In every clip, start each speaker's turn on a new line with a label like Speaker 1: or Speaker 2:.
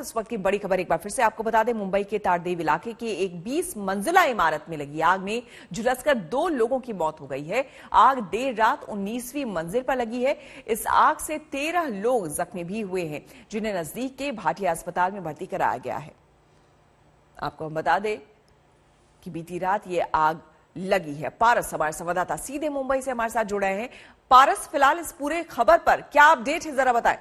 Speaker 1: इस वक्त की बड़ी खबर एक बार फिर से आपको बता दें, मुंबई के तारदेव इलाके के एक 20 मंजिला इमारत में लगी आग में झुलसकर 2 लोगों की मौत हो गई है। आग देर रात 19वीं मंजिल पर लगी है। इस आग से 13 लोग जख्मी भी हुए हैं, जिन्हें नजदीक के भाटिया अस्पताल में भर्ती कराया गया है। आपको हम बता दें कि बीती रात ये आग लगी है। पारस हमारे संवाददाता सीधे मुंबई से हमारे साथ जुड़े हैं। पारस, फिलहाल इस पूरे खबर पर क्या अपडेट है, जरा बताएं।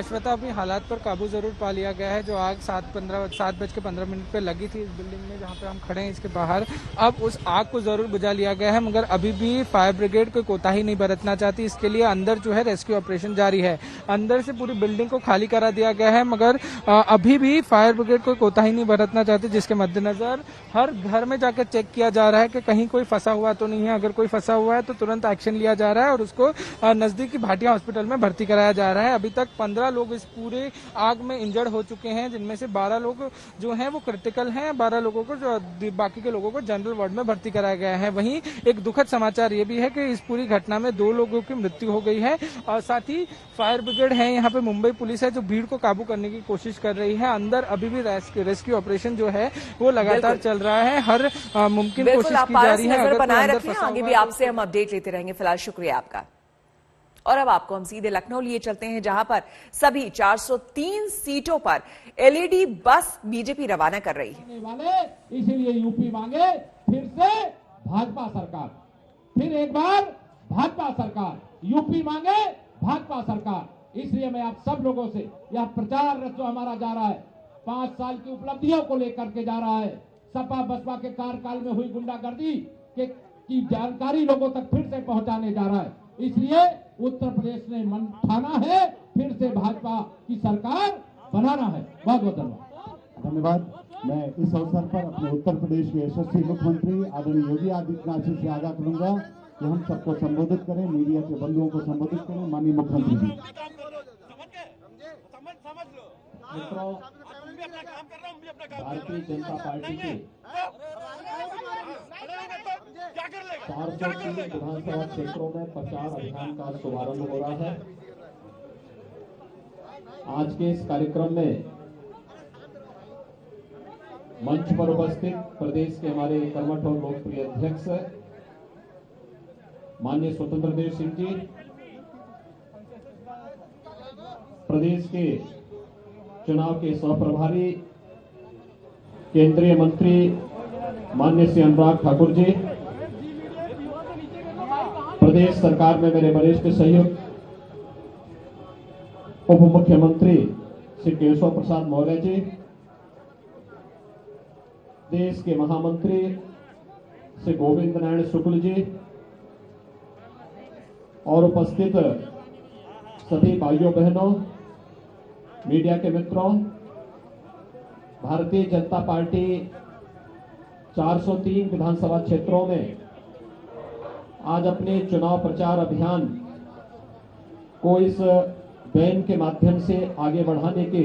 Speaker 2: श्वेता, अभी हालात पर काबू जरूर पा लिया गया है। जो आग 7:15 पे लगी थी इस बिल्डिंग में जहां पे हम खड़े हैं इसके बाहर, अब उस आग को जरूर बुझा लिया गया है, मगर अभी भी फायर ब्रिगेड कोई कोताही नहीं बरतना चाहती। इसके लिए अंदर जो है रेस्क्यू ऑपरेशन जारी है। अंदर से पूरी बिल्डिंग को खाली करा दिया गया है, मगर अभी भी फायर ब्रिगेड कोई कोताही नहीं बरतना चाहती, जिसके मद्देनजर हर घर में जाकर चेक किया जा रहा है कि कहीं कोई फंसा हुआ तो नहीं है। अगर कोई फंसा हुआ है तो तुरंत एक्शन लिया जा रहा है और उसको नजदीकी भाटिया हॉस्पिटल में भर्ती कराया जा रहा है। अभी तक 15 लोग इस पूरे आग में इंजर्ड हो चुके हैं, जिनमें से 12 लोग जो हैं वो क्रिटिकल हैं। 12 लोगों को, जो बाकी के लोगों को जनरल वार्ड में भर्ती कराया गया है। वहीं एक दुखद समाचार ये भी है कि इस पूरी घटना में 2 लोगों की मृत्यु हो गई है और साथ ही फायर ब्रिगेड है, यहाँ पे मुंबई पुलिस है, जो भीड़ को काबू करने की कोशिश कर रही है। अंदर अभी भी रेस्क्यू ऑपरेशन जो है वो लगातार चल रहा है। हर मुमकिन कोशिश की जा रही है।
Speaker 1: नजर बनाए रखें, आगे भी आपसे हम अपडेट लेते रहेंगे। फिलहाल शुक्रिया आपका। और अब आपको हम सीधे लखनऊ लिए चलते हैं, जहां पर सभी 403 सीटों पर एलईडी बस बीजेपी रवाना कर रही है।
Speaker 3: इसीलिए यूपी मांगे फिर से भाजपा सरकार, फिर एक बार भाजपा सरकार, यूपी मांगे भाजपा सरकार। इसलिए मैं आप सब लोगों से यह प्रचार रथ जो हमारा जा रहा है, 5 साल की उपलब्धियों को लेकर के जा रहा है, सपा बसपा के कार्यकाल में हुई गुंडागर्दी की जानकारी लोगों तक फिर से पहुंचाने जा रहा है। इसलिए उत्तर प्रदेश ने मन ठाना है, फिर से भाजपा की सरकार बनाना है। बहुत बहुत धन्यवाद।
Speaker 4: धन्यवाद। मैं इस अवसर पर अपने उत्तर प्रदेश के यशस्वी मुख्यमंत्री आदरणीय योगी आदित्यनाथ जी से आगाह करूंगा कि हम सबको संबोधित करें, मीडिया के बंधुओं को संबोधित करें। माननीय मुख्यमंत्री जी,
Speaker 5: मित्रों, भारतीय जनता पार्टी के 403 विधानसभा क्षेत्रों में प्रचार अभियान का शुभारंभ हो रहा है। आज के इस कार्यक्रम में मंच पर उपस्थित प्रदेश के हमारे कर्मठ और लोकप्रिय अध्यक्ष माननीय स्वतंत्र देव सिंह जी, प्रदेश के चुनाव के सहप्रभारी केंद्रीय मंत्री माननीय श्री अनुराग ठाकुर जी, प्रदेश सरकार में मेरे वरिष्ठ सहयोगी उप मुख्यमंत्री श्री केशव प्रसाद मौर्य जी, देश के महामंत्री श्री गोविंद नारायण शुक्ल जी और उपस्थित सभी भाइयों बहनों, मीडिया के मित्रों, भारतीय जनता पार्टी 403 विधानसभा क्षेत्रों में आज अपने चुनाव प्रचार अभियान को इस वैन के माध्यम से आगे बढ़ाने के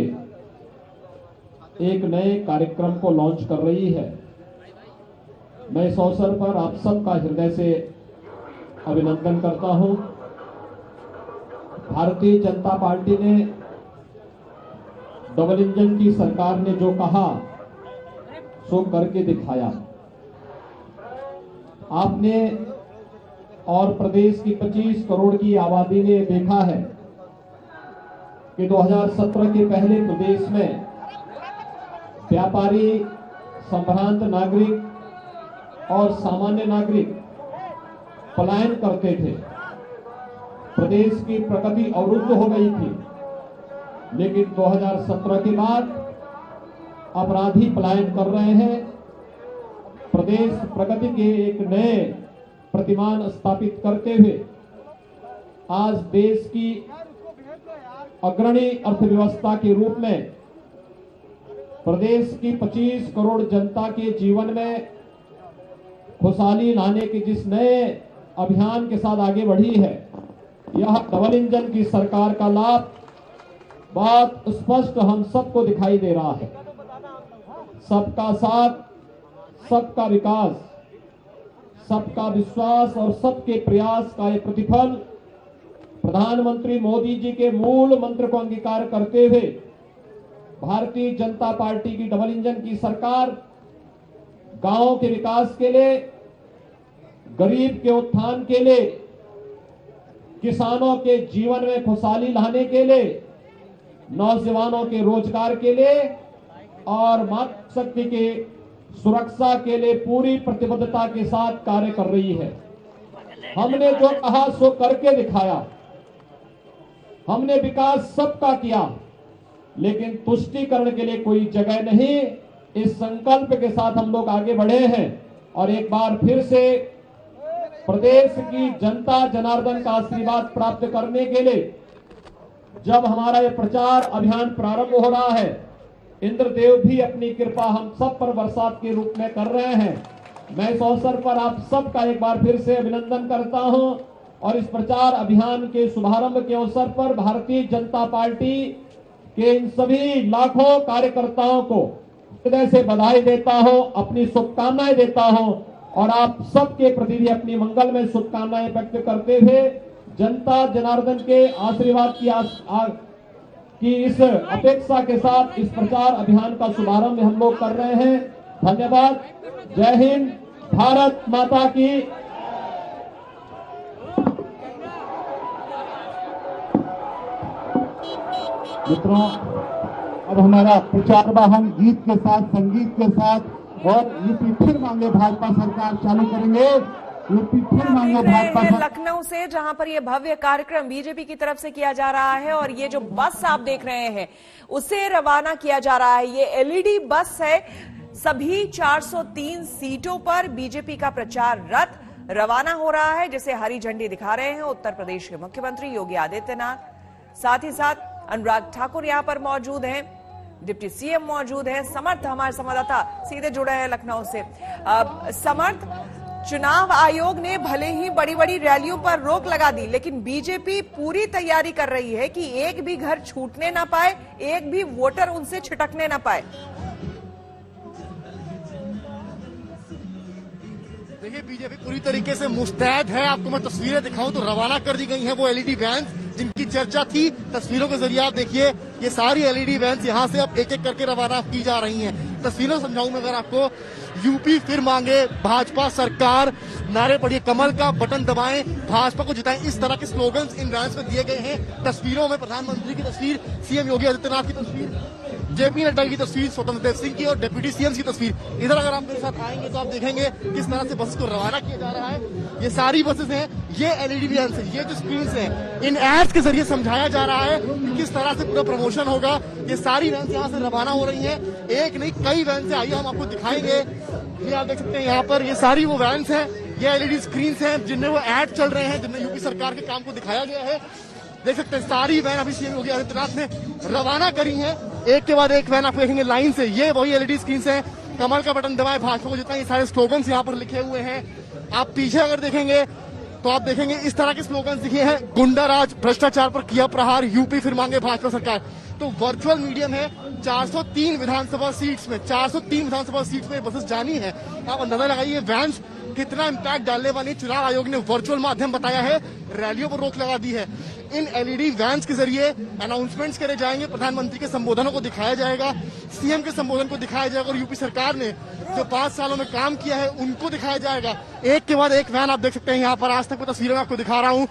Speaker 5: एक नए कार्यक्रम को लॉन्च कर रही है। मैं इस अवसर पर आप सबका हृदय से अभिनंदन करता हूं। भारतीय जनता पार्टी ने, डबल इंजन की सरकार ने जो कहा सो करके दिखाया। आपने और प्रदेश की 25 करोड़ की आबादी ने देखा है कि 2017 के पहले प्रदेश में व्यापारी, संभ्रांत नागरिक और सामान्य नागरिक पलायन करते थे। प्रदेश की प्रगति अवरुद्ध हो गई थी, लेकिन 2017 के बाद अपराधी पलायन कर रहे हैं। प्रदेश प्रगति के एक नए प्रतिमान स्थापित करते हुए आज देश की अग्रणी अर्थव्यवस्था के रूप में प्रदेश की 25 करोड़ जनता के जीवन में खुशहाली लाने के जिस नए अभियान के साथ आगे बढ़ी है, यह डबल इंजन की सरकार का लाभ बहुत स्पष्ट हम सबको दिखाई दे रहा है। सबका साथ, सबका विकास, सबका विश्वास और सबके प्रयास का ये प्रतिफल प्रधानमंत्री मोदी जी के मूल मंत्र को अंगीकार करते हुए भारतीय जनता पार्टी की डबल इंजन की सरकार गांव के विकास के लिए, गरीब के उत्थान के लिए, किसानों के जीवन में खुशहाली लाने के लिए, नौजवानों के रोजगार के लिए और मातृशक्ति के सुरक्षा के लिए पूरी प्रतिबद्धता के साथ कार्य कर रही है। हमने जो कहा सो करके दिखाया। हमने विकास सबका किया, लेकिन तुष्टीकरण के लिए कोई जगह नहीं। इस संकल्प के साथ हम लोग आगे बढ़े हैं और एक बार फिर से प्रदेश की जनता जनार्दन का आशीर्वाद प्राप्त करने के लिए जब हमारा ये प्रचार अभियान प्रारंभ हो रहा है, इंद्रदेव भी अपनी कृपा हम सब पर बरसात के रूप में कर रहे हैं। मैं इस अवसर पर आप सबका एक बार फिर से अभिनंदन करता हूं और इस प्रचार अभियान के शुभारंभ के अवसर पर भारतीय जनता पार्टी के इन सभी लाखों कार्यकर्ताओं को हृदय से बधाई देता हूं, अपनी शुभकामनाएं देता हूं और आप सबके प्रति भी अपनी मंगलमय शुभकामनाएं व्यक्त करते हुए जनता जनार्दन के आशीर्वाद की इस अपेक्षा के साथ इस प्रचार अभियान का शुभारंभ हम लोग कर रहे हैं। धन्यवाद। जय हिंद। भारत माता की।
Speaker 4: मित्रों, अब हमारा प्रचार वाहन गीत के साथ, संगीत के साथ और यूपी फिर मांगे भाजपा सरकार चालू करेंगे। यूपी फिर मांगे भाजपा सरकार।
Speaker 1: लखनऊ से जहां पर यह भव्य कार्यक्रम बीजेपी की तरफ से किया जा रहा है और ये जो बस आप देख रहे हैं उसे रवाना किया जा रहा है। ये एलईडी बस है। सभी 403 सीटों पर बीजेपी का प्रचार रथ रवाना हो रहा है, जिसे हरी झंडी दिखा रहे हैं उत्तर प्रदेश के मुख्यमंत्री योगी आदित्यनाथ। साथ ही साथ अनुराग ठाकुर यहां पर मौजूद हैं, डिप्टी सीएम मौजूद है। समर्थ हमारे संवाददाता सीधे जुड़े हैं लखनऊ से। समर्थ, चुनाव आयोग ने भले ही बड़ी बड़ी रैलियों पर रोक लगा दी, लेकिन बीजेपी पूरी तैयारी कर रही है कि एक भी घर छूटने ना पाए, एक भी वोटर उनसे छिटकने ना पाए।
Speaker 6: देखिए, बीजेपी पूरी तरीके से मुस्तैद है। आपको मैं तस्वीरें दिखाऊं तो रवाना कर दी गई हैं वो एलईडी वैन जिनकी चर्चा थी। तस्वीरों के जरिए आप देखिए, ये सारी एलईडी वैन यहां से अब एक एक करके रवाना की जा रही हैं। तस्वीरों समझाऊं मैं अगर आपको, यूपी फिर मांगे भाजपा सरकार, नारे पढ़िए, कमल का बटन दबाएं, भाजपा को जिताएं, इस तरह के स्लोगन्स इन वैन्स में दिए गए हैं। तस्वीरों में प्रधानमंत्री की तस्वीर, सीएम योगी आदित्यनाथ की तस्वीर, जेपी नड्डा की तस्वीर, स्वतंत्र देव सिंह की और डिप्टी सीएम की तस्वीर। इधर अगर आप मेरे साथ आएंगे तो आप देखेंगे किस तरह से बस को रवाना किया जा रहा है। ये सारी बसेस हैं, ये एलईडी वैन है, ये जो स्क्रीन हैं, इन एड्स के जरिए समझाया जा रहा है कि किस तरह से पूरा प्रमोशन होगा। ये सारी वैन यहाँ से रवाना हो रही है, एक नहीं कई वैन से। आइए हम आपको दिखाएंगे। ये आप देख सकते हैं यहाँ पर, ये सारी वो वैन है, ये एलईडी स्क्रीन हैं जिनमें वो एड चल रहे हैं, जिनमें यूपी सरकार के काम को दिखाया गया है। देख सकते हैं सारी वैन अभी सीएम योगी आदित्यनाथ ने रवाना करी है, एक के बाद एक वैन आप देखेंगे लाइन से। ये वही एलईडी स्क्रीन है, कमल का बटन दबाएं, भाजपा को जितना, ये सारे स्लोगन्स यहाँ पर लिखे हुए हैं। आप पीछे अगर देखेंगे तो आप देखेंगे इस तरह के स्लोगन्स लिखे हैं, गुंडा राज, भ्रष्टाचार पर किया प्रहार, यूपी फिर मांगे भाजपा सरकार। तो वर्चुअल मीडियम है, 403 विधानसभा सीट्स में, 403 विधानसभा सीट्स में बसेस जानी है। आप अंदाजा लगाइए वैन्स कितना इम्पैक्ट डालने वाली। चुनाव आयोग ने वर्चुअल माध्यम बताया है, रैलियों पर रोक लगा दी है। इन एलईडी वैन्स के जरिए अनाउंसमेंट्स करे जाएंगे, प्रधानमंत्री के संबोधनों को दिखाया जाएगा, सीएम के संबोधन को दिखाया जाएगा और यूपी सरकार ने जो 5 सालों में काम किया है उनको दिखाया जाएगा। एक के बाद एक वैन आप देख सकते हैं यहाँ पर, आज तक मैं तस्वीरें आपको दिखा रहा हूँ,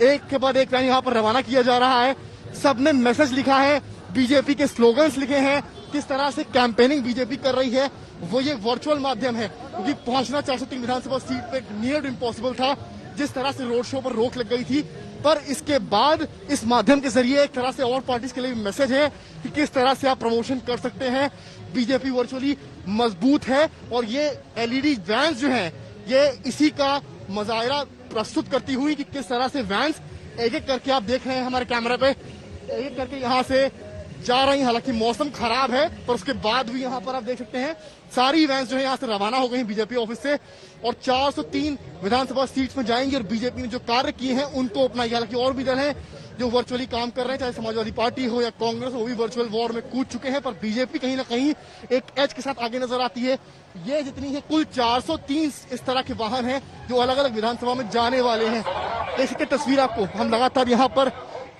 Speaker 6: एक के बाद एक वैन यहाँ पर रवाना किया जा रहा है। सबने मैसेज लिखा है, बीजेपी के स्लोगन्स लिखे हैं, किस तरह से कैंपेनिंग बीजेपी कर रही है। वो ये वर्चुअल माध्यम है, क्योंकि पहुंचना 403 विधानसभा सीट पे नियर इम्पॉसिबल था। जिस तरह से रोड शो पर रोक लग गई थी, पर इसके बाद इस माध्यम के जरिए एक तरह से और पार्टीज के लिए मैसेज है कि किस तरह से आप प्रमोशन कर सकते हैं। बीजेपी वर्चुअली मजबूत है और ये एलईडी वैन्स जो हैं ये इसी का मजाहिरा प्रस्तुत करती हुई कि किस तरह से वैन्स एक एक करके आप देख रहे हैं हमारे कैमरे पे, एक एक करके यहाँ से जा रही। हालांकि मौसम खराब है पर उसके बाद भी यहाँ पर आप देख सकते हैं सारी वैन्स जो है यहाँ से रवाना हो गई बीजेपी ऑफिस से और 403 विधानसभा सीट्स में जाएंगी और बीजेपी ने जो कार्य किए हैं उनको अपनाएगी। हालांकि और भी दल हैं जो वर्चुअली काम कर रहे हैं, चाहे समाजवादी पार्टी हो या कांग्रेस हो, वो भी वर्चुअल वॉर में कूद चुके हैं। पर बीजेपी कहीं ना कहीं एक एज के साथ आगे नजर आती है। ये जितनी है कुल 430 इस तरह के वाहन हैं जो अलग अलग विधानसभा में जाने वाले हैं। इसकी तस्वीर आपको हम लगातार यहाँ पर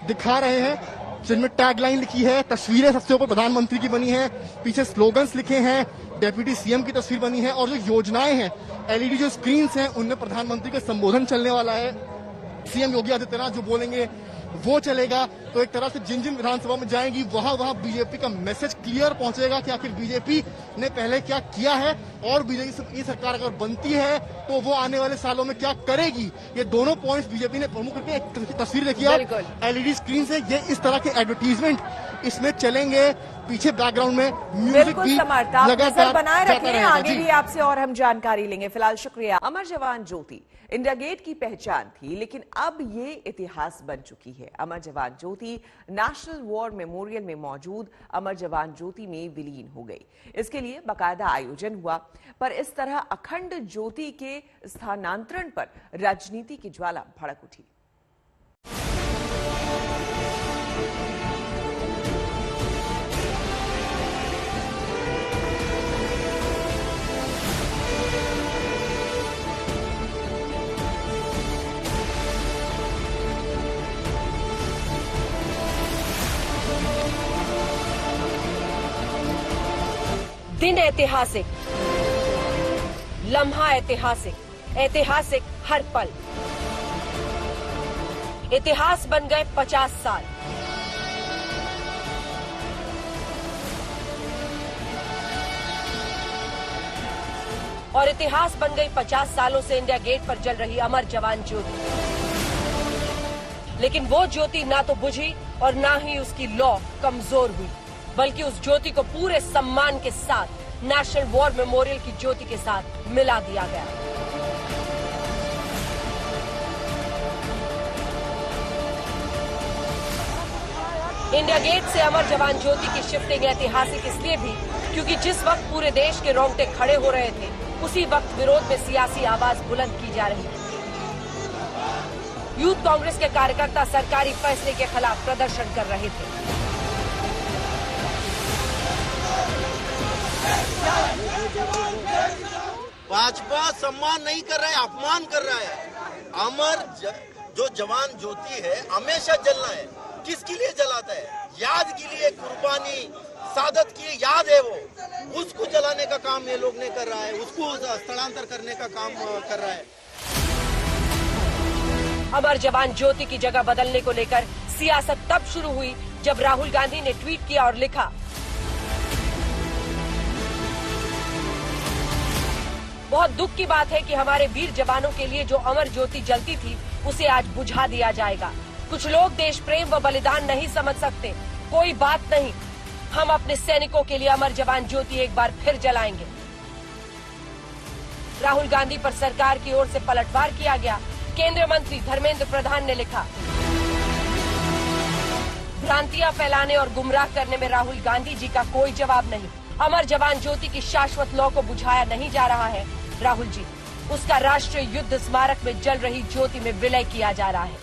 Speaker 6: दिखा रहे हैं, जिनमें टैगलाइन लिखी है, तस्वीरें सबसे ऊपर प्रधानमंत्री की बनी है, पीछे स्लोगन्स लिखे हैं, डेप्यूटी सीएम की तस्वीर बनी है और जो योजनाएं हैं, एलईडी जो स्क्रीन हैं, उनमें प्रधानमंत्री का संबोधन चलने वाला है। सीएम योगी आदित्यनाथ जो बोलेंगे वो चलेगा। तो एक तरह से जिन जिन विधानसभा में जाएंगी वहां बीजेपी का मैसेज क्लियर पहुंचेगा कि आखिर बीजेपी ने पहले क्या किया है और बीजेपी की सरकार अगर बनती है तो वो आने वाले सालों में क्या करेगी। ये दोनों पॉइंट्स बीजेपी ने प्रमुख करके एक तस्वीर देखिए आप, एलईडी स्क्रीन से ये इस तरह के एडवर्टीजमेंट इसमें चलेंगे। पीछे बैकग्राउंड में म्यूजिक भी लगातार
Speaker 1: बनाए रखें। आगे भी आपसे और हम जानकारी लेंगे। फिलहाल शुक्रिया। अमर जवान ज्योति इंडिया गेट की पहचान थी, लेकिन अब ये इतिहास बन चुकी है। अमर जवान ज्योति नेशनल वॉर मेमोरियल में मौजूद अमर जवान ज्योति में विलीन हो गई। इसके लिए बाकायदा आयोजन हुआ, पर इस तरह अखंड ज्योति के स्थानांतरण पर राजनीति की ज्वाला भड़क उठी।
Speaker 7: दिन ऐतिहासिक, लम्हा ऐतिहासिक, ऐतिहासिक हर पल। इतिहास बन गए 50 साल। और इतिहास बन गई 50 सालों से इंडिया गेट पर जल रही अमर जवान ज्योति। लेकिन वो ज्योति ना तो बुझी और ना ही उसकी लौ कमजोर हुई, बल्कि उस ज्योति को पूरे सम्मान के साथ नेशनल वॉर मेमोरियल की ज्योति के साथ मिला दिया गया। इंडिया गेट से अमर जवान ज्योति की शिफ्टिंग ऐतिहासिक इसलिए भी क्योंकि जिस वक्त पूरे देश के रोंगटे खड़े हो रहे थे, उसी वक्त विरोध में सियासी आवाज बुलंद की जा रही थी। यूथ कांग्रेस के कार्यकर्ता सरकारी फैसले के खिलाफ प्रदर्शन कर रहे थे।
Speaker 8: भाजपा सम्मान नहीं कर रहा है, अपमान कर रहा है। अमर जो जवान ज्योति है हमेशा जलना है। किसके लिए जलाता है? याद के लिए, कुर्बानी सादत की याद है वो, उसको जलाने का काम ये लोग ने कर रहा है, उसको स्थलांतर करने का काम कर रहा है।
Speaker 7: अमर जवान ज्योति की जगह बदलने को लेकर सियासत तब शुरू हुई जब राहुल गांधी ने ट्वीट किया और लिखा, बहुत दुख की बात है कि हमारे वीर जवानों के लिए जो अमर ज्योति जलती थी उसे आज बुझा दिया जाएगा। कुछ लोग देश प्रेम व बलिदान नहीं समझ सकते, कोई बात नहीं, हम अपने सैनिकों के लिए अमर जवान ज्योति एक बार फिर जलाएंगे। राहुल गांधी पर सरकार की ओर से पलटवार किया गया। केंद्रीय मंत्री धर्मेंद्र प्रधान ने लिखा, भ्रांतियां फैलाने और गुमराह करने में राहुल गांधी जी का कोई जवाब नहीं। अमर जवान ज्योति की शाश्वत लौ को बुझाया नहीं जा रहा है राहुल जी, उसका राष्ट्रीय युद्ध स्मारक में जल रही ज्योति में विलय किया जा रहा है।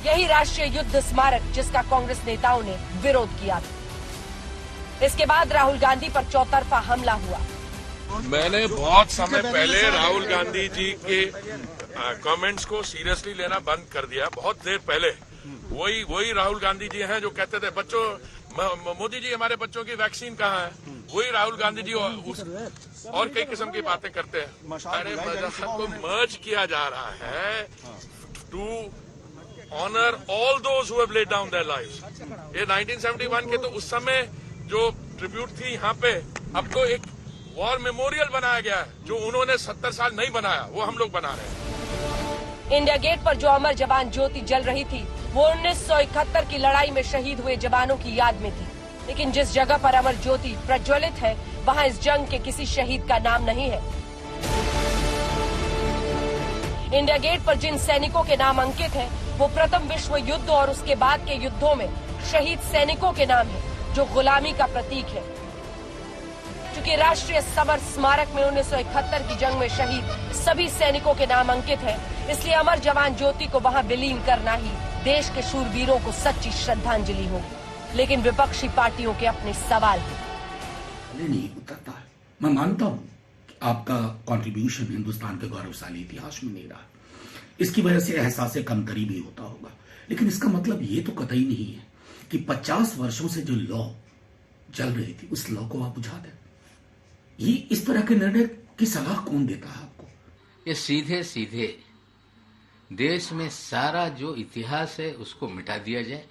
Speaker 7: यही राष्ट्रीय युद्ध स्मारक जिसका कांग्रेस नेताओं ने विरोध किया था। इसके बाद राहुल गांधी पर चौतरफा हमला हुआ।
Speaker 9: मैंने बहुत समय पहले राहुल गांधी जी के कमेंट्स को सीरियसली लेना बंद कर दिया, बहुत देर पहले। वही राहुल गांधी जी हैं जो कहते थे बच्चों, मोदी जी हमारे बच्चों की वैक्सीन कहाँ है, वही राहुल गांधी जी और कई किस्म की बातें करते हैं। अरे मजहब को मर्ज किया जा रहा है to honour all those who have laid down their lives. ये 1971 के तो उस समय जो ट्रिब्यूट थी यहाँ पे, अब तो एक वॉर मेमोरियल बनाया गया है जो उन्होंने 70 साल नहीं बनाया, वो हम लोग बना रहे हैं।
Speaker 7: इंडिया गेट पर जो अमर जवान ज्योति जल रही थी वो 1971 की लड़ाई में शहीद हुए जवानों की याद में थी, लेकिन जिस जगह पर अमर ज्योति प्रज्वलित है वहाँ इस जंग के किसी शहीद का नाम नहीं है। इंडिया गेट पर जिन सैनिकों के नाम अंकित हैं, वो प्रथम विश्व युद्ध और उसके बाद के युद्धों में शहीद सैनिकों के नाम हैं, जो गुलामी का प्रतीक है। क्योंकि राष्ट्रीय समर स्मारक में 1971 की जंग में शहीद सभी सैनिकों के नाम अंकित हैं, इसलिए अमर जवान ज्योति को वहां विलीन करना ही देश के शूरवीरों को सच्ची श्रद्धांजलि होगी। लेकिन विपक्षी पार्टियों के अपने सवाल हैं।
Speaker 10: नहीं उतरता है। मैं मानता हूं कि आपका कंट्रीब्यूशन हिंदुस्तान के गौरवशाली इतिहास में नहीं रहा, इसकी वजह से एहसास कमतरी भी होता होगा, लेकिन इसका मतलब ये तो कतई नहीं है कि 50 वर्षों से जो लॉ चल रही थी उस लॉ को आप बुझा दें। ये इस तरह के निर्णय की सलाह कौन देता है आपको?
Speaker 11: ये सीधे सीधे देश में सारा जो इतिहास है उसको मिटा दिया जाए,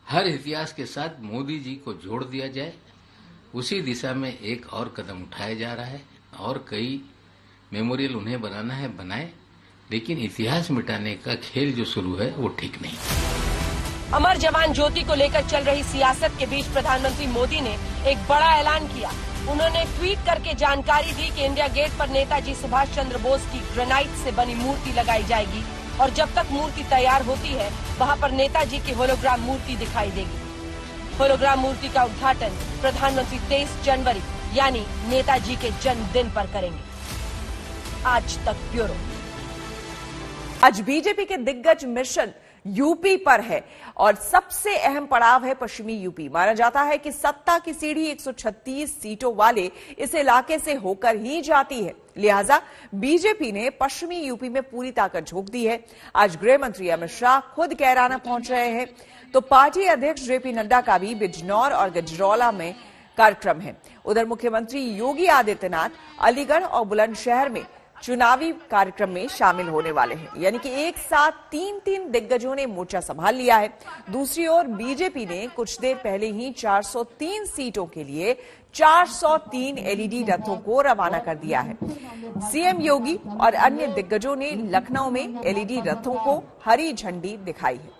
Speaker 11: हर इतिहास के साथ मोदी जी को जोड़ दिया जाए, उसी दिशा में एक और कदम उठाया जा रहा है। और कई मेमोरियल उन्हें बनाना है बनाए, लेकिन इतिहास मिटाने का खेल जो शुरू है वो ठीक नहीं।
Speaker 7: अमर जवान ज्योति को लेकर चल रही सियासत के बीच प्रधानमंत्री मोदी ने एक बड़ा ऐलान किया। उन्होंने ट्वीट करके जानकारी दी कि इंडिया गेट पर नेताजी सुभाष चंद्र बोस की ग्रेनाइट से बनी मूर्ति लगाई जाएगी और जब तक मूर्ति तैयार होती है वहां पर नेताजी की होलोग्राम मूर्ति दिखाई देगी। होलोग्राम मूर्ति का उद्घाटन प्रधानमंत्री 23 जनवरी यानी नेताजी के जन्मदिन पर करेंगे। आज तक ब्यूरो।
Speaker 1: आज बीजेपी के दिग्गज मिशन यूपी पर है और सबसे अहम पड़ाव है पश्चिमी यूपी। माना जाता है कि सत्ता की सीढ़ी 136 सीटों वाले इस इलाके से होकर ही जाती है, लिहाजा बीजेपी ने पश्चिमी यूपी में पूरी ताकत झोंक दी है। आज गृह मंत्री अमित शाह खुद कैराना पहुंच रहे हैं, तो पार्टी अध्यक्ष जेपी नड्डा का भी बिजनौर और गजरौला में कार्यक्रम है। उधर मुख्यमंत्री योगी आदित्यनाथ अलीगढ़ और बुलंदशहर में चुनावी कार्यक्रम में शामिल होने वाले हैं, यानी कि एक साथ तीन दिग्गजों ने मोर्चा संभाल लिया है। दूसरी ओर बीजेपी ने कुछ देर पहले ही 403 सीटों के लिए 403 एलईडी रथों को रवाना कर दिया है। सीएम योगी और अन्य दिग्गजों ने लखनऊ में एलईडी रथों को हरी झंडी दिखाई है।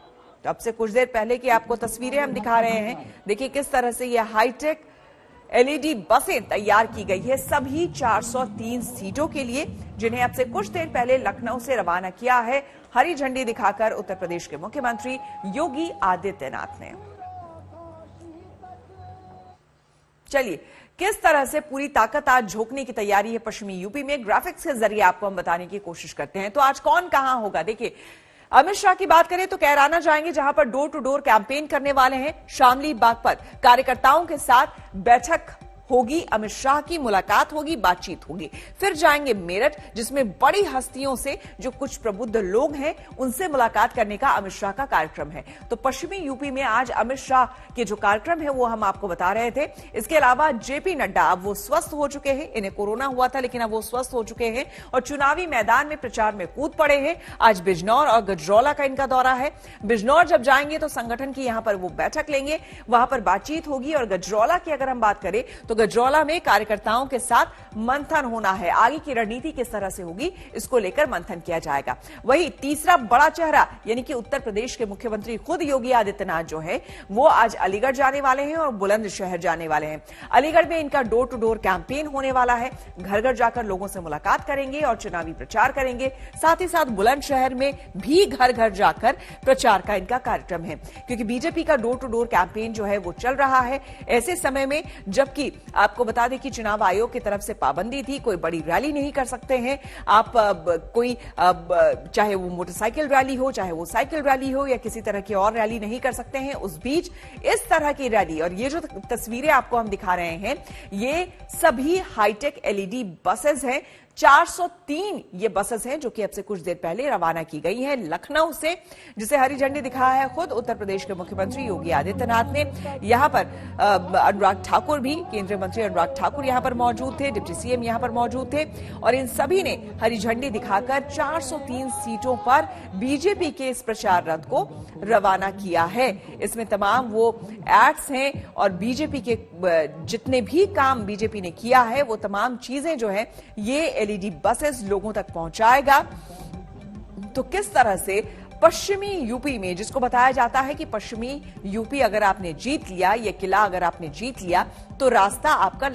Speaker 1: तो अब से कुछ देर पहले की आपको तस्वीरें हम दिखा रहे हैं। देखिए किस तरह से यह हाईटेक एलईडी बसें तैयार की गई है सभी 403 सीटों के लिए, जिन्हें अब से कुछ देर पहले लखनऊ से रवाना किया है हरी झंडी दिखाकर उत्तर प्रदेश के मुख्यमंत्री योगी आदित्यनाथ ने। चलिए किस तरह से पूरी ताकत आज झोंकने की तैयारी है पश्चिमी यूपी में, ग्राफिक्स के जरिए आपको हम बताने की कोशिश करते हैं। तो आज कौन कहां होगा, देखिए अमित शाह की बात करें तो कैराना जाएंगे, जहां पर डोर टू डोर कैंपेन करने वाले हैं। शामली बाग पर कार्यकर्ताओं के साथ बैठक होगी, अमित शाह की मुलाकात होगी, बातचीत होगी। फिर जाएंगे मेरठ, जिसमें बड़ी हस्तियों से जो कुछ प्रबुद्ध लोग हैं उनसे मुलाकात करने का अमित शाह का कार्यक्रम है। तो पश्चिमी यूपी में आज अमित शाह के जो कार्यक्रम है वो हम आपको बता रहे थे। इसके अलावा जेपी नड्डा, अब वो स्वस्थ हो चुके हैं, इन्हें कोरोना हुआ था लेकिन अब वो स्वस्थ हो चुके हैं और चुनावी मैदान में प्रचार में कूद पड़े हैं। आज बिजनौर और गजरौला का इनका दौरा है। बिजनौर जब जाएंगे तो संगठन की यहां पर वो बैठक लेंगे, वहां पर बातचीत होगी। और गजरौला की अगर हम बात करें तो गजरौला में कार्यकर्ताओं के साथ मंथन होना है, आगे की रणनीति किस तरह से होगी इसको लेकर मंथन किया जाएगा। वही तीसरा बड़ा चेहरा यानी कि उत्तर प्रदेश के मुख्यमंत्री खुद योगी आदित्यनाथ जो है वो आज अलीगढ़ जाने वाले हैं और बुलंदशहर जाने वाले हैं। अलीगढ़ में इनका डोर टू डोर कैंपेन होने वाला है, घर घर जाकर लोगों से मुलाकात करेंगे और चुनावी प्रचार करेंगे। साथ ही साथ बुलंदशहर में भी घर घर जाकर प्रचार का इनका कार्यक्रम है, क्योंकि बीजेपी का डोर टू डोर कैंपेन जो है वो चल रहा है ऐसे समय में जबकि आपको बता दें कि चुनाव आयोग की तरफ से पाबंदी थी, कोई बड़ी रैली नहीं कर सकते हैं आप, कोई चाहे वो मोटरसाइकिल रैली हो, चाहे वो साइकिल रैली हो या किसी तरह की और रैली नहीं कर सकते हैं। उस बीच इस तरह की रैली और ये जो तस्वीरें आपको हम दिखा रहे हैं ये सभी हाईटेक एलईडी बसेस हैं। 403 ये बसेस हैं जो कि अब से कुछ देर पहले रवाना की गई हैं लखनऊ से, जिसे हरी झंडी दिखाया है खुद उत्तर प्रदेश के मुख्यमंत्री योगी आदित्यनाथ ने। यहां पर अनुराग ठाकुर भी, केंद्रीय मंत्री अनुराग ठाकुर यहां पर मौजूद थे, डिप्टी सीएम यहां पर मौजूद थे और इन सभी ने हरी झंडी दिखाकर 403 सीटों पर बीजेपी के इस प्रचार रथ को रवाना किया है। इसमें तमाम वो एड्स हैं और बीजेपी के जितने भी काम बीजेपी ने किया है वो तमाम चीजें जो है ये एलईडी बसेस लोगों तक पहुंचाएगा। तो किस तरह से पश्चिमी यूपी में, जिसको बताया जाता है कि पश्चिमी यूपी अगर आपने जीत लिया, ये किला अगर आपने जीत लिया तो रास्ता आपका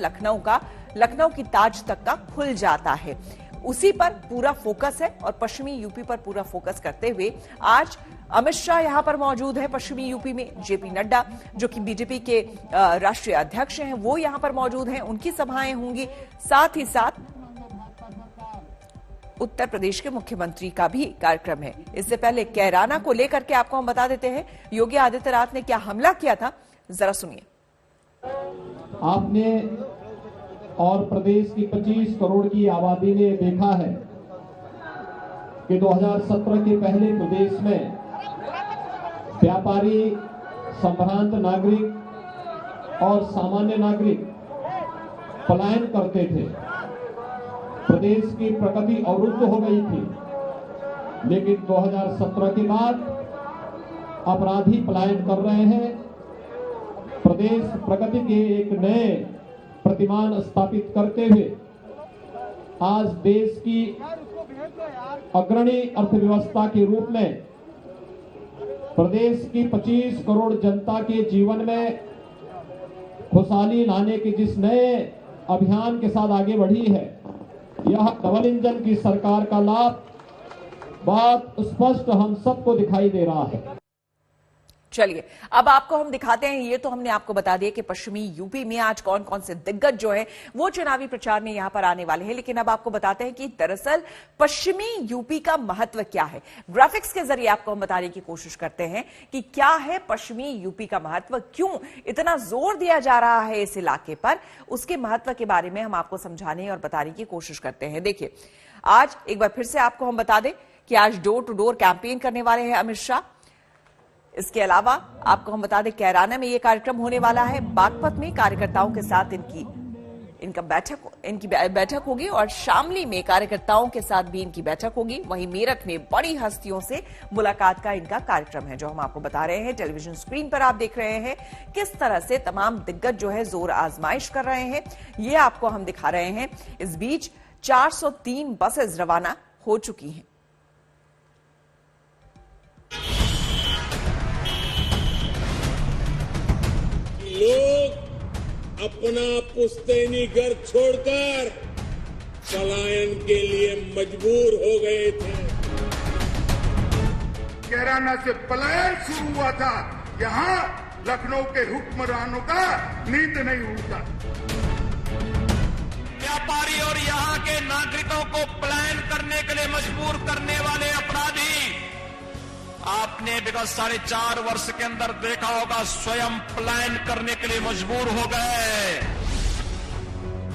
Speaker 1: लखनऊ की ताज तक का खुल जाता है, उसी पर पूरा फोकस है। और पश्चिमी यूपी पर पूरा फोकस करते हुए आज अमित शाह यहां पर मौजूद है पश्चिमी यूपी में। जेपी नड्डा जो कि बीजेपी के राष्ट्रीय अध्यक्ष हैं वो यहां पर मौजूद हैं, उनकी सभाएं होंगी। साथ ही साथ उत्तर प्रदेश के मुख्यमंत्री का भी कार्यक्रम है। इससे पहले कैराना को लेकर के आपको हम बता देते हैं योगी आदित्यनाथ ने क्या हमला किया था, जरा सुनिए।
Speaker 5: आपने और प्रदेश की 25 करोड़ की आबादी ने देखा है कि 2017 के पहले प्रदेश में व्यापारी, संभ्रांत नागरिक और सामान्य नागरिक पलायन करते थे। प्रदेश की प्रगति अवरुद्ध हो गई थी, लेकिन 2017 के बाद अपराधी पलायन कर रहे हैं। प्रदेश प्रगति के एक नए प्रतिमान स्थापित करते हुए आज देश की अग्रणी अर्थव्यवस्था के रूप में प्रदेश की 25 करोड़ जनता के जीवन में खुशहाली लाने के जिस नए अभियान के साथ आगे बढ़ी है, यह डबल इंजन की सरकार का लाभ बहुत स्पष्ट हम सबको दिखाई दे रहा है।
Speaker 1: चलिए अब आपको हम दिखाते हैं, ये तो हमने आपको बता दिया कि पश्चिमी यूपी में आज कौन कौन से दिग्गज जो है वो चुनावी प्रचार में यहां पर आने वाले हैं, लेकिन अब आपको बताते हैं कि दरअसल पश्चिमी यूपी का महत्व क्या है। ग्राफिक्स के जरिए आपको हम बताने की कोशिश करते हैं कि क्या है पश्चिमी यूपी का महत्व, क्यों इतना जोर दिया जा रहा है इस इलाके पर, उसके महत्व के बारे में हम आपको समझाने और बताने की कोशिश करते हैं। देखिए आज एक बार फिर से आपको हम बता दें कि आज डोर टू डोर कैंपेन करने वाले हैं अमित शाह। इसके अलावा आपको हम बता दें कैराना में यह कार्यक्रम होने वाला है, बागपत में कार्यकर्ताओं के साथ इनकी बैठक होगी और शामली में कार्यकर्ताओं के साथ भी इनकी बैठक होगी। वहीं मेरठ में बड़ी हस्तियों से मुलाकात का इनका कार्यक्रम है, जो हम आपको बता रहे हैं। टेलीविजन स्क्रीन पर आप देख रहे हैं किस तरह से तमाम दिग्गज जो है जोर आजमाइश कर रहे हैं, ये आपको हम दिखा रहे हैं। इस बीच 403 बसेस रवाना हो चुकी हैं।
Speaker 12: लोग अपना पुश्तैनी घर छोड़कर पलायन के लिए मजबूर हो गए थे।
Speaker 13: कैराना से पलायन शुरू हुआ था, यहाँ लखनऊ के हुक्मरानों का नींद नहीं उड़ता।
Speaker 14: व्यापारी और यहाँ के नागरिकों को पलायन करने के लिए मजबूर करने वाले अपराधी आपने विगत 4.5 वर्ष के अंदर देखा होगा स्वयं पलायन करने के लिए मजबूर हो गए।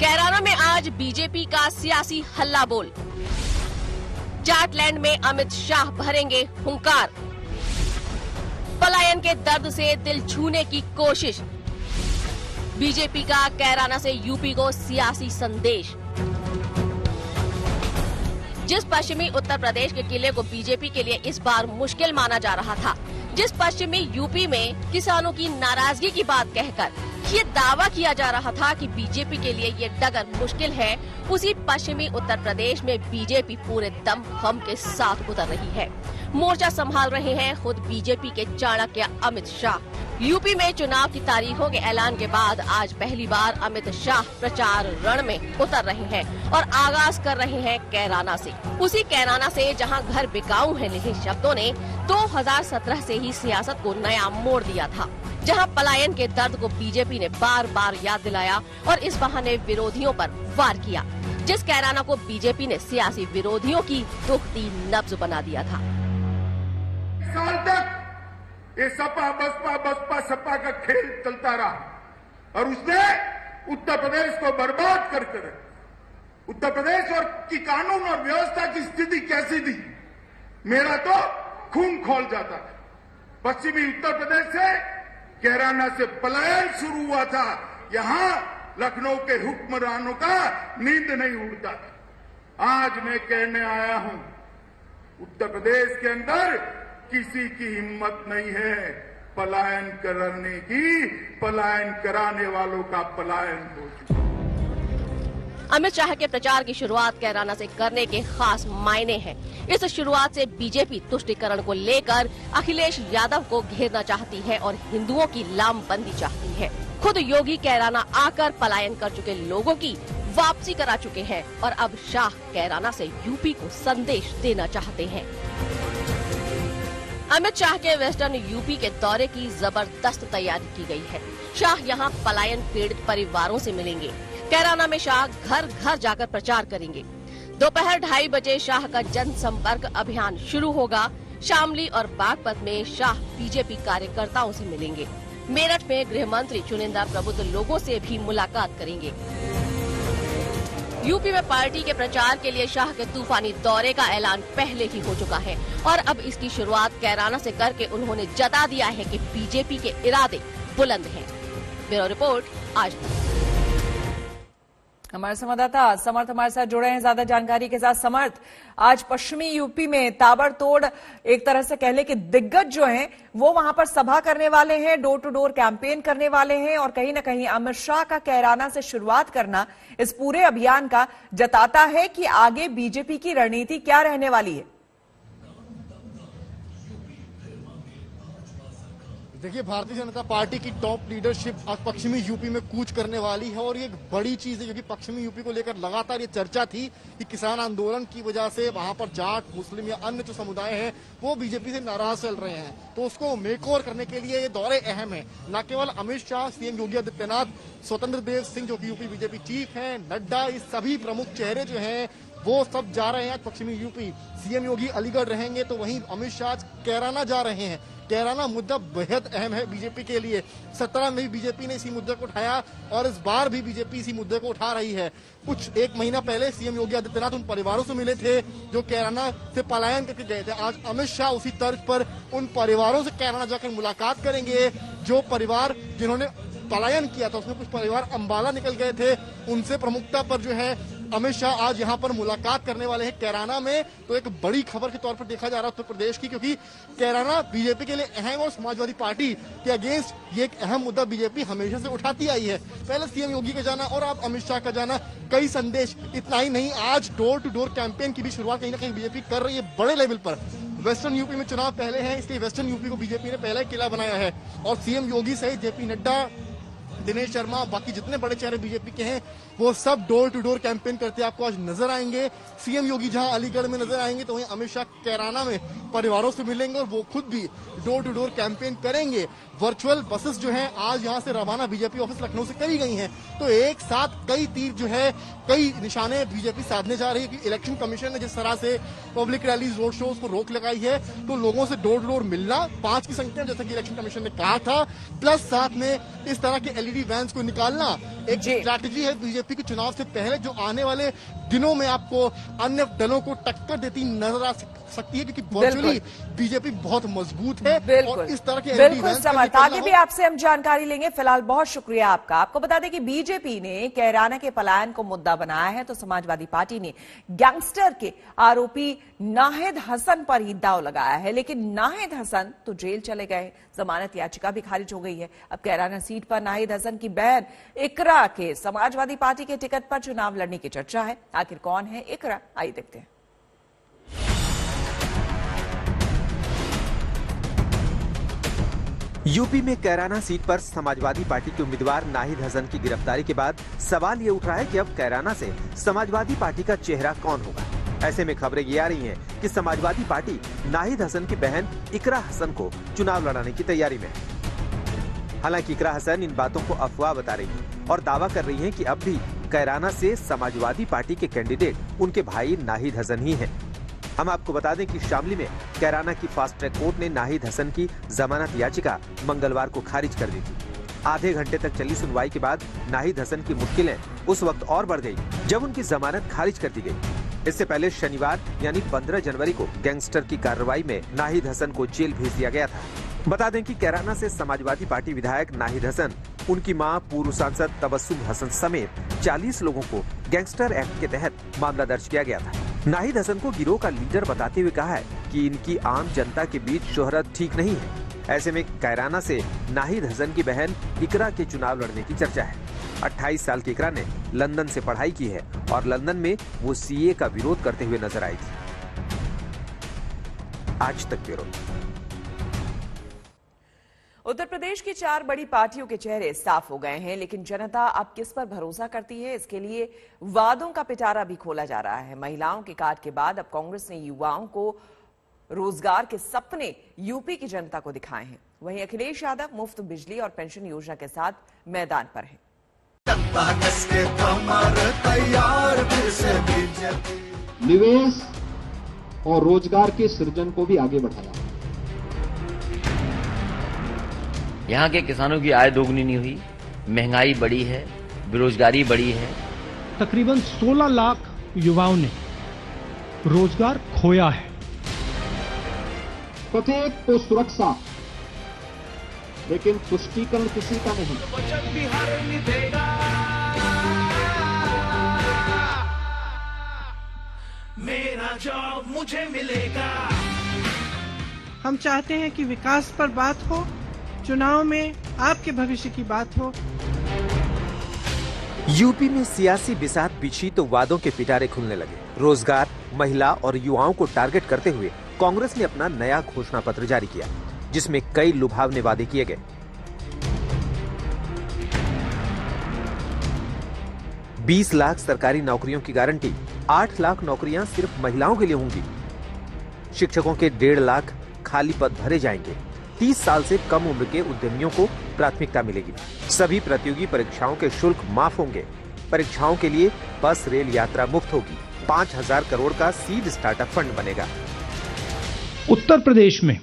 Speaker 7: कैराना में आज बीजेपी का सियासी हल्ला बोल। जाटलैंड में अमित शाह भरेंगे हुंकार। पलायन के दर्द से दिल छूने की कोशिश। बीजेपी का कैराना से यूपी को सियासी संदेश। जिस पश्चिमी उत्तर प्रदेश के किले को बीजेपी के लिए इस बार मुश्किल माना जा रहा था, जिस पश्चिमी यूपी में किसानों की नाराजगी की बात कहकर ये दावा किया जा रहा था कि बीजेपी के लिए ये डगर मुश्किल है, उसी पश्चिमी उत्तर प्रदेश में बीजेपी पूरे दम खम के साथ उतर रही है। मोर्चा संभाल रहे हैं खुद बीजेपी के चाणक्य अमित शाह। यूपी में चुनाव की तारीखों के ऐलान के बाद आज पहली बार अमित शाह प्रचार रण में उतर रहे हैं और आगाज कर रहे हैं कैराना से। उसी कैराना से जहां घर बिकाऊ है लिखे शब्दों ने 2017 से ही सियासत को नया मोड़ दिया था, जहां पलायन के दर्द को बीजेपी ने बार बार याद दिलाया और इस बहाने विरोधियों पर वार किया। जिस कैराना को बीजेपी ने सियासी विरोधियों की दुखती नब्ज बना दिया था।
Speaker 13: साल तक ये बसपा सपा का खेल चलता रहा और उसने उत्तर प्रदेश को बर्बाद करके रखा। उत्तर प्रदेश और की कानून और व्यवस्था की स्थिति कैसी थी, मेरा तो खून खौल जाता था। पश्चिमी उत्तर प्रदेश से कैराना से पलायन शुरू हुआ था, यहाँ लखनऊ के हुक्मरानों का नींद नहीं उड़ता था। आज मैं कहने आया हूं, उत्तर प्रदेश के अंदर किसी की हिम्मत नहीं है पलायन करने की, पलायन कराने वालों का पलायन हो चुका।
Speaker 7: अमित शाह के प्रचार की शुरुआत कैराना से करने के खास मायने हैं। इस शुरुआत से बीजेपी तुष्टीकरण को लेकर अखिलेश यादव को घेरना चाहती है और हिंदुओं की लामबंदी चाहती है। खुद योगी कैराना आकर पलायन कर चुके लोगों की वापसी करा चुके हैं और अब शाह कैराना से यूपी को संदेश देना चाहते हैं। अमित शाह के वेस्टर्न यूपी के दौरे की जबरदस्त तैयारी की गई है। शाह यहां पलायन पीड़ित परिवारों से मिलेंगे। कैराना में शाह घर घर जाकर प्रचार करेंगे।
Speaker 15: दोपहर 2:30 बजे शाह का जनसंपर्क अभियान शुरू होगा। शामली और बागपत में शाह बीजेपी कार्यकर्ताओं से मिलेंगे। मेरठ में गृह मंत्री चुनिंदा प्रबुद्ध लोगों से भी मुलाकात करेंगे। यूपी में पार्टी के प्रचार के लिए शाह के तूफानी दौरे का ऐलान पहले ही हो चुका है और अब इसकी शुरुआत कैराना से करके उन्होंने जता दिया है कि बीजेपी के इरादे बुलंद हैं। ब्यूरो रिपोर्ट आज तक।
Speaker 1: हमारे संवाददाता समर्थ हमारे साथ जुड़े हैं ज्यादा जानकारी के साथ। समर्थ, आज पश्चिमी यूपी में ताबड़तोड़ एक तरह से कह ले कि दिग्गज जो हैं वो वहां पर सभा करने वाले हैं, डोर टू डोर कैंपेन करने वाले हैं और कहीं ना कहीं अमित शाह का कैराना से शुरुआत करना इस पूरे अभियान का जताता है कि आगे बीजेपी की रणनीति क्या रहने वाली है।
Speaker 6: देखिए, भारतीय जनता पार्टी की टॉप लीडरशिप आज पश्चिमी यूपी में कूच करने वाली है और ये एक बड़ी चीज है क्योंकि पश्चिमी यूपी को लेकर लगातार ये चर्चा थी कि किसान आंदोलन की वजह से वहां पर जाट, मुस्लिम या अन्य जो समुदाय हैं वो बीजेपी से नाराज चल रहे हैं, तो उसको मेकओवर करने के लिए ये दौरे अहम है। न केवल अमित शाह, सीएम योगी आदित्यनाथ, स्वतंत्र देव सिंह जो कि यूपी बीजेपी चीफ हैं, नड्डा, ये सभी प्रमुख चेहरे जो हैं वो सब जा रहे हैं पश्चिमी यूपी। सीएम योगी अलीगढ़ रहेंगे तो वहीं अमित शाह कैराना जा रहे हैं। कैराना मुद्दा बेहद अहम है बीजेपी के लिए। 17 में भी बीजेपी ने इसी मुद्दे को उठाया और इस बार भी बीजेपी इसी मुद्दे को उठा रही है। कुछ एक महीना पहले सीएम योगी आदित्यनाथ उन परिवारों से मिले थे जो कैराना से पलायन करके गए थे। आज अमित शाह उसी तर्ज पर उन परिवारों से कैराना जाकर मुलाकात करेंगे। जो परिवार जिन्होंने पलायन किया था उसमें कुछ परिवार अंबाला निकल गए थे, उनसे प्रमुखता पर जो है अमित शाह आज यहां पर मुलाकात करने वाले हैं कैराना में। तो एक बड़ी खबर के तौर पर देखा जा रहा है उत्तर प्रदेश की, क्योंकि कैराना बीजेपी के लिए अहम और समाजवादी पार्टी के अगेंस्ट ये एक अहम मुद्दा बीजेपी हमेशा से उठाती आई है। पहले सीएम योगी का जाना और अब अमित शाह का जाना, कई संदेश। इतना ही नहीं, आज डोर टू डोर कैंपेन की भी शुरुआत कहीं ना कहीं बीजेपी कर रही है बड़े लेवल पर। वेस्टर्न यूपी में चुनाव पहले हैं, इसलिए वेस्टर्न यूपी को बीजेपी ने पहला किला बनाया है और सीएम योगी सहित जेपी नड्डा, दिनेश शर्मा, बाकी जितने बड़े चेहरे बीजेपी के हैं वो सब डोर टू डोर कैंपेन करते आपको आज नजर आएंगे। सीएम योगी जहां अलीगढ़ में नजर आएंगे तो वहीं अमित शाह कैराना में परिवारों से मिलेंगे और वो खुद भी डोर टू डोर कैंपेन करेंगे। वर्चुअल बसेस जो हैं आज यहां से रवाना बीजेपी ऑफिस लखनऊ से करी गई हैं। तो एक साथ कई तीर जो है, कई निशाने बीजेपी साधने जा रही है कि इलेक्शन कमीशन ने जिस तरह से पब्लिक रैलीज, रोड शोज को रोक लगाई है तो लोगों से डोर टू डोर मिलना 5 की संख्या जैसा कि इलेक्शन कमीशन ने कहा था, प्लस साथ में इस तरह के एलईडी वैन्स को निकालना एक स्ट्रैटेजी है बीजेपी के चुनाव से पहले, जो आने वाले दिनों में आपको अन्य दलों को टक्कर देती नजर आ सकती है क्योंकि वर्चुअली बीजेपी बहुत मजबूत है और इस तरह के
Speaker 1: आगे भी आपसे हम जानकारी लेंगे। फिलहाल बहुत शुक्रिया आपका। आपको बता दें कि बीजेपी ने कैराना के पलायन को मुद्दा बनाया है तो समाजवादी पार्टी ने गैंगस्टर के आरोपी नाहिद हसन पर ही दांव लगाया है, लेकिन नाहिद हसन तो जेल चले गए, जमानत याचिका भी खारिज हो गई है। अब कैराना सीट पर नाहिद हसन की बहन इकरा के समाजवादी पार्टी के टिकट पर चुनाव लड़ने की चर्चा है। आखिर कौन है इकरा, आइए देखते हैं।
Speaker 16: यूपी में कैराना सीट पर समाजवादी पार्टी के उम्मीदवार नाहिद हसन की गिरफ्तारी के बाद सवाल ये उठ रहा है कि अब कैराना से समाजवादी पार्टी का चेहरा कौन होगा। ऐसे में खबरें ये आ रही हैं कि समाजवादी पार्टी नाहिद हसन की बहन इकरा हसन को चुनाव लड़ाने की तैयारी में है। हालांकि इकरा हसन इन बातों को अफवाह बता रही है और दावा कर रही है कि अब भी कैराना से समाजवादी पार्टी के कैंडिडेट उनके भाई नाहिद हसन ही हैं। हम आपको बता दें कि शामली में कैराना की फास्ट ट्रैक कोर्ट ने नाहिद हसन की जमानत याचिका मंगलवार को खारिज कर दी थी। आधे घंटे तक चली सुनवाई के बाद नाहिद हसन की मुश्किलें उस वक्त और बढ़ गई जब उनकी जमानत खारिज कर दी गई। इससे पहले शनिवार यानी 15 जनवरी को गैंगस्टर की कार्रवाई में नाहिद हसन को जेल भेज दिया गया था। बता दें कि कैराना से समाजवादी पार्टी विधायक नाहिद हसन, उनकी मां पूर्व सांसद तबस्सुम हसन समेत 40 लोगों को गैंगस्टर एक्ट के तहत मामला दर्ज किया गया था। नाहिद हसन को गिरोह का लीडर बताते हुए कहा है कि इनकी आम जनता के बीच शोहरत ठीक नहीं है। ऐसे में कैराना से नाहिद हसन की बहन इकरा के चुनाव लड़ने की चर्चा है। 28 साल की इकरा ने लंदन से पढ़ाई की है और लंदन में वो सीए का विरोध करते हुए नजर आई थी। आज तक ब्यूरो।
Speaker 1: उत्तर प्रदेश की 4 बड़ी पार्टियों के चेहरे साफ हो गए हैं, लेकिन जनता अब किस पर भरोसा करती है, इसके लिए वादों का पिटारा भी खोला जा रहा है। महिलाओं के कार्ड के बाद अब कांग्रेस ने युवाओं को रोजगार के सपने यूपी की जनता को दिखाए हैं। वहीं अखिलेश यादव मुफ्त बिजली और पेंशन योजना के साथ मैदान पर हैं।
Speaker 5: निवेश और रोजगार के सृजन को भी आगे बढ़ाया।
Speaker 17: यहाँ के किसानों की आय दोगुनी नहीं हुई, महंगाई बढ़ी है, बेरोजगारी बढ़ी है।
Speaker 18: तकरीबन 16 लाख युवाओं ने रोजगार खोया है।
Speaker 5: प्रत्येक को सुरक्षा, लेकिन तुष्टीकरण किसी का नहीं।
Speaker 19: मेरा जॉब मुझे मिलेगा।
Speaker 20: हम चाहते हैं कि विकास पर बात हो, चुनाव में आपके भविष्य की बात हो।
Speaker 16: यूपी में सियासी बिसात बिछी तो वादों के पिटारे खुलने लगे। रोजगार, महिला और युवाओं को टारगेट करते हुए कांग्रेस ने अपना नया घोषणा पत्र जारी किया, जिसमें कई लुभावने वादे किए गए। $20 लाख सरकारी नौकरियों की गारंटी, 8 लाख नौकरियां सिर्फ महिलाओं के लिए होंगी। शिक्षकों के 1.5 लाख खाली पद भरे जाएंगे। 30 साल से कम उम्र के उद्यमियों को प्राथमिकता मिलेगी। सभी प्रतियोगी परीक्षाओं के शुल्क माफ होंगे। परीक्षाओं के लिए बस रेल यात्रा मुफ्त होगी। 5,000 करोड़ का सीड स्टार्टअप फंड बनेगा।
Speaker 18: उत्तर प्रदेश में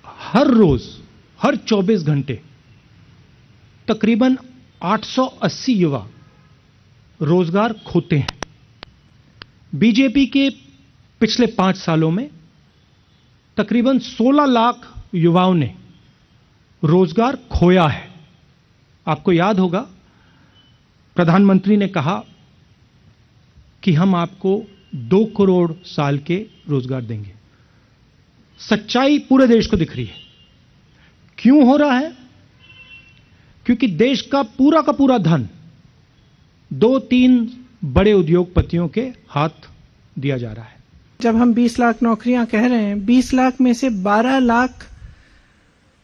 Speaker 18: हर रोज, हर 24 घंटे तकरीबन 880 युवा रोजगार खोते हैं। बीजेपी के पिछले 5 सालों में तकरीबन 16 लाख युवाओं ने रोजगार खोया है। आपको याद होगा, प्रधानमंत्री ने कहा कि हम आपको 2 करोड़ साल के रोजगार देंगे। सच्चाई पूरे देश को दिख रही है। क्यों हो रहा है? क्योंकि देश का पूरा धन 2-3 बड़े उद्योगपतियों के हाथ दिया जा रहा है।
Speaker 20: जब हम 20 लाख नौकरियां कह रहे हैं, 20 लाख में से 12 लाख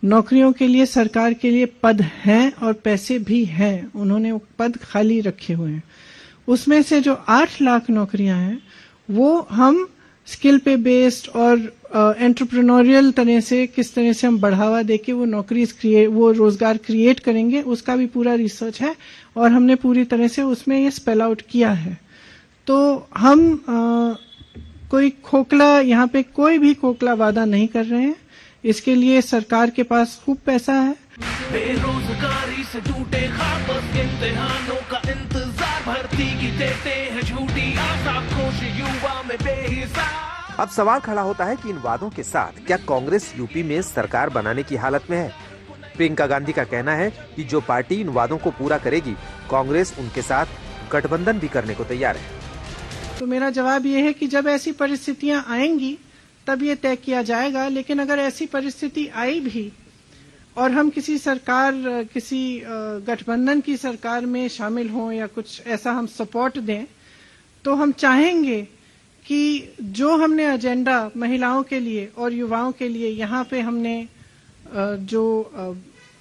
Speaker 20: नौकरियों के लिए सरकार के लिए पद हैं और पैसे भी हैं। उन्होंने वो पद खाली रखे हुए हैं। उसमें से जो 8 लाख नौकरियां हैं वो हम स्किल पे बेस्ड और एंटरप्रेन्योरियल तरह से किस तरह से हम बढ़ावा देके वो रोजगार क्रिएट करेंगे, उसका भी पूरा रिसर्च है और हमने पूरी तरह से उसमें ये स्पेल आउट किया है। तो हम कोई खोखला, यहाँ पे कोई भी खोखला वादा नहीं कर रहे हैं। इसके लिए सरकार के पास खूब पैसा है।
Speaker 19: बेरोजगारी से टूटे ख्वाब, बस इम्तिहानों का इंतजार, भर्ती की देते हैं झूठी आशा, खुश युवा में बेहिसाब।
Speaker 16: अब सवाल खड़ा होता है कि इन वादों के साथ क्या कांग्रेस यूपी में सरकार बनाने की हालत में है? प्रियंका गांधी का कहना है कि जो पार्टी इन वादों को पूरा करेगी, कांग्रेस उनके साथ गठबंधन भी करने को तैयार है।
Speaker 20: तो मेरा जवाब ये है कि जब ऐसी परिस्थितियां आएंगी तब ये तय किया जाएगा। लेकिन अगर ऐसी परिस्थिति आई भी और हम किसी गठबंधन की सरकार में शामिल हों या कुछ ऐसा हम सपोर्ट दें, तो हम चाहेंगे कि जो हमने एजेंडा महिलाओं के लिए और युवाओं के लिए यहाँ पे हमने जो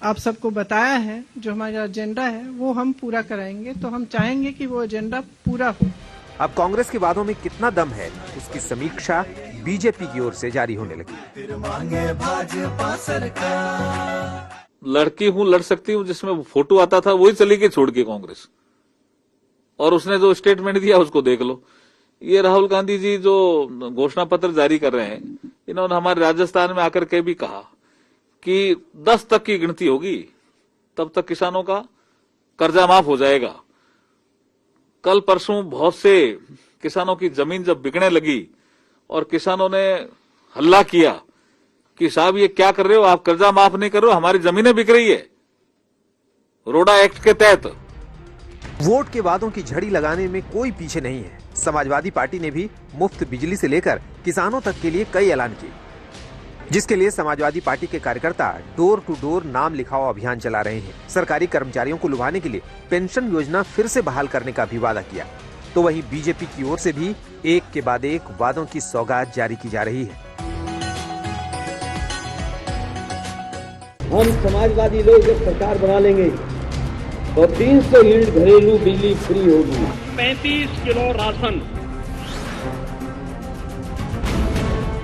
Speaker 20: आप सबको बताया है, जो हमारा एजेंडा है, वो हम पूरा कराएंगे। तो हम चाहेंगे कि वो एजेंडा पूरा हो।
Speaker 16: अब कांग्रेस के वादों में कितना दम है, उसकी समीक्षा बीजेपी की ओर से जारी होने लगी।
Speaker 21: लड़की हूँ, लड़ सकती हूँ, जिसमें वो फोटो आता था वही चली गई छोड़ के कांग्रेस, और उसने जो स्टेटमेंट दिया उसको देख लो। ये राहुल गांधी जी जो घोषणा पत्र जारी कर रहे हैं, इन्होंने हमारे राजस्थान में आकर के भी कहा कि 10 तक की गिनती होगी तब तक किसानों का कर्जा माफ हो जाएगा। कल परसों बहुत से किसानों की जमीन जब बिकने लगी और किसानों ने हल्ला किया कि साहब ये क्या कर रहे हो, आप कर्जा माफ नहीं कर रहे हो, हमारी जमीनें बिक रही है रोडा एक्ट के तहत।
Speaker 16: वोट के वादों की झड़ी लगाने में कोई पीछे नहीं है। समाजवादी पार्टी ने भी मुफ्त बिजली से लेकर किसानों तक के लिए कई ऐलान किए, जिसके लिए समाजवादी पार्टी के कार्यकर्ता डोर टू डोर नाम लिखाओ अभियान चला रहे हैं। सरकारी कर्मचारियों को लुभाने के लिए पेंशन योजना फिर से बहाल करने का भी वादा किया। तो वहीं बीजेपी की ओर से भी एक के बाद एक वादों की सौगात जारी की जा रही है।
Speaker 22: हम समाजवादी लोग जब सरकार बना लेंगे तो 300 यूनिट घरेलू बिजली फ्री होगी।
Speaker 23: 35 किलो राशन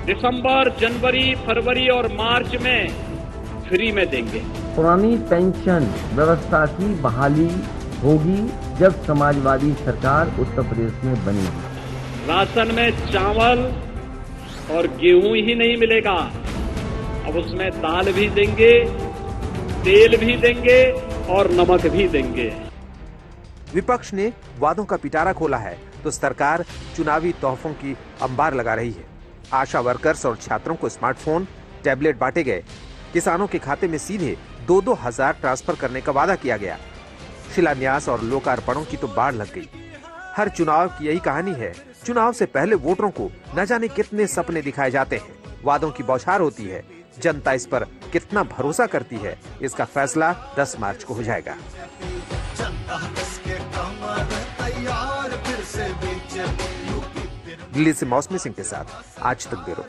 Speaker 23: दिसंबर, जनवरी, फरवरी और मार्च में फ्री में देंगे।
Speaker 17: पुरानी पेंशन व्यवस्था की बहाली
Speaker 2: होगी जब समाजवादी सरकार उत्तर प्रदेश में बनेगी।
Speaker 23: राशन में चावल और गेहूं ही नहीं मिलेगा, अब उसमें दाल भी देंगे, तेल भी देंगे और नमक भी देंगे।
Speaker 16: विपक्ष ने वादों का पिटारा खोला है तो सरकार चुनावी तोहफों की अंबार लगा रही है। आशा वर्कर्स और छात्रों को स्मार्टफोन, टैबलेट बांटे गए। किसानों के खाते में सीधे 2-2 हजार ट्रांसफर करने का वादा किया गया। शिलान्यास और लोकार्पणों की तो बाढ़ लग गई। हर चुनाव की यही कहानी है। चुनाव से पहले वोटरों को न जाने कितने सपने दिखाए जाते हैं। वादों की बौछार होती है। जनता इस पर कितना भरोसा करती है, इसका फैसला 10 मार्च को हो जाएगा। दिल्ली से मौसमी सिंह के साथ आज तक ब्यूरो।